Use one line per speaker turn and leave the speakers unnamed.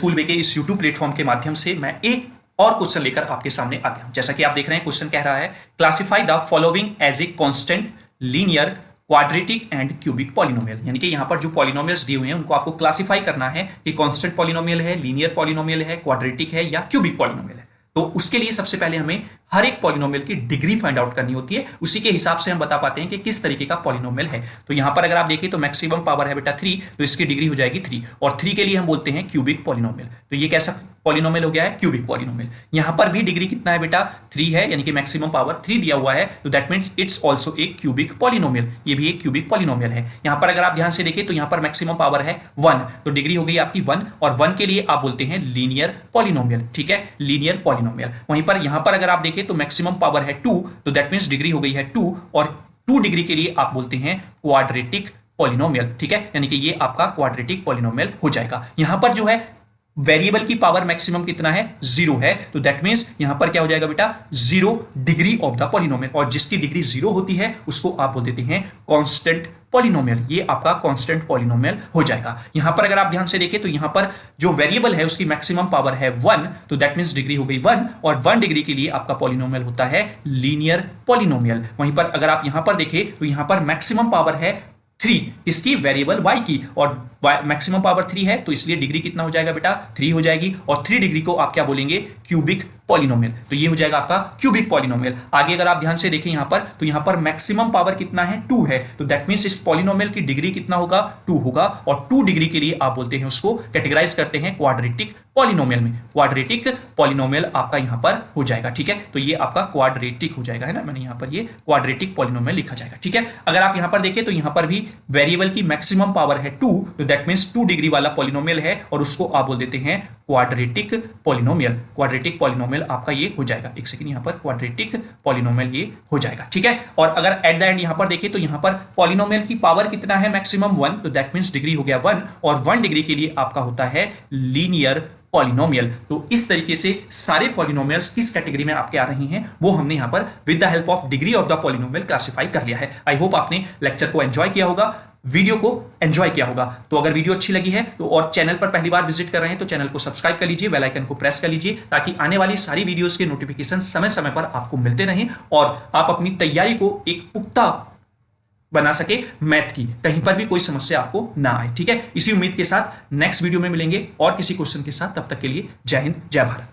School वे के इस YouTube platform के माध्यम से मैं एक और क्वेश्चन लेकर आपके सामने आ गया हूं। जैसा कि आप देख रहे हैं, क्वेश्चन कह रहा है classify the following as a constant, linear, quadratic and cubic polynomial. यानी कि यहां पर जो पॉलिनोमियल्स दिए हुए हैं उनको आपको क्लासिफाई करना है कि कांस्टेंट पॉलिनोमियल है, लीनियर पॉलिनोमियल है, क्वाड्रेटिक है या क्यूबिक पॉलिनोमियल है। तो उसके लिए सबसे पहले हमें हर एक पॉलिनोमियल की डिग्री फाइंड आउट करनी होती है, उसी के हिसाब से हम बता पाते हैं कि किस तरीके का पॉलिनोमियल है। तो यहां पर अगर आप देखिए तो मैक्सिमम पावर है बेटा 3, तो इसकी डिग्री हो जाएगी 3, और 3 के लिए हम बोलते हैं क्यूबिक पॉलिनोमियल। तो ये कैसा पॉलिनोमियल हो गया है? Cubic polynomial. यहां पर भी डिग्री कितना है बेटा? 3 है, यानी कि मैक्सिमम पावर 3 दिया हुआ है, तो that means it's also a cubic polynomial. ये भी एक क्यूबिक पॉलिनोमियल है। यहां पर अगर आप ध्यान से देखिए तो यहां पर मैक्सिमम पावर है 1, तो डिग्री हो गई आपकी 1, और 1 के लिए आप बोलते हैं लीनियर पॉलिनोमियल। ठीक है, लीनियर पॉलिनोमियल। वहीं पर यहां पर अगर आप देखें तो मैक्सिमम पावर है 2, तो दैट मींस डिग्री हो गई है 2, और 2 डिग्री के लिए आप बोलते हैं क्वाड्रेटिक पॉलिनोमियल। ठीक है, यानी कि ये आपका क्वाड्रेटिक पॉलिनोमियल हो जाएगा। यहां पर जो है वेरिएबल की पावर मैक्सिमम कितना है? 0 है, तो दैट मींस यहां पर क्या हो जाएगा बेटा? 0 डिग्री ऑफ द पॉलिनोमियल, और जिसकी डिग्री 0 होती है उसको आप बोल देते हैं कांस्टेंट पॉलिनोमियल। ये आपका कांस्टेंट पॉलिनोमियल हो जाएगा। यहां पर अगर आप ध्यान से देखें तो यहां पर जो वेरिएबल है उसकी मैक्सिमम पावर है 1, तो दैट मींस डिग्री हो गई 1, और 1 डिग्री के लिए आपका पॉलिनोमियल होता है लीनियर पॉलिनोमियल। वहीं पर अगर आप यहां पर देखें तो यहां पर मैक्सिमम पावर है 3, इसकी वेरिएबल y की, और मैक्सिमम पावर 3 है, तो इसलिए डिग्री कितना हो जाएगा बेटा? 3 हो जाएगी, और 3 डिग्री को आप क्या बोलेंगे? Cubic polynomial. तो ये हो जाएगा आपका क्यूबिक पॉलिनोमियल। आगे अगर आप ध्यान से देखें यहां पर, तो यहां पर मैक्सिमम पावर कितना है? 2 है, तो दैट मींस इस पॉलिनोमियल की डिग्री कितना होगा? 2 होगा, और 2 डिग्री के लिए आप बोलते हैं उसको, कैटेगराइज करते हैं क्वाड्रेटिक पॉलिनोमियल में। क्वाड्रेटिक पॉलिनोमियल आपका यहां पर हो जाएगा। ठीक है, तो ये आपका क्वाड्रेटिक हो जाएगा, है ना, मैंने यहां पर ये क्वाड्रेटिक पॉलिनोमियल लिखा जाएगा। ठीक है, अगर आप यहां पर देखें तो यहां पर भी वेरिएबल की मैक्सिमम पावर है 2, तो दैट मींस 2 डिग्री वाला पॉलिनोमियल है, और उसको आप बोल देते हैं क्वाड्रेटिक पॉलिनोमियल। क्वाड्रेटिक पॉलिनोमियल आपका ये हो जाएगा। एक सेकंड, यहां पर क्वाड्रेटिक पॉलिनोमियल ये हो जाएगा। ठीक है, और अगर एट द एंड यहां पर देखें तो यहां पर पॉलिनोमियल की पावर कितना है? मैक्सिमम 1, तो दैट मींस डिग्री हो गया 1, और 1 डिग्री के लिए आपका होता है लीनियर पॉलिनोमियल। तो इस तरीके से सारे पॉलिनोमियल्स किस कैटेगरी में आपके आ रही हैं वो हमने यहां पर with the help of degree of the polynomial classify कर लिया है। आई होप आपने लेक्चर को एंजॉय किया होगा, वीडियो को एंजॉय किया होगा। तो अगर वीडियो अच्छी लगी है तो, और चैनल पर पहली बार विजिट कर रहे हैं तो चैनल को सब्सक्राइब कर लीजिए, बेल आइकन को प्रेस कर लीजिए, ताकि आने वाली सारी वीडियोस के नोटिफिकेशन समय समय पर आपको मिलते रहें, और आप अपनी तैयारी को एक पुख्ता बना सके मैथ की, कहीं पर भी कोई समस्या आपको ना आए। ठीक है, इसी उम्मीद के साथ नेक्स्ट वीडियो में मिलेंगे और किसी क्वेश्चन के साथ। तब तक के लिए जय हिंद, जय भारत।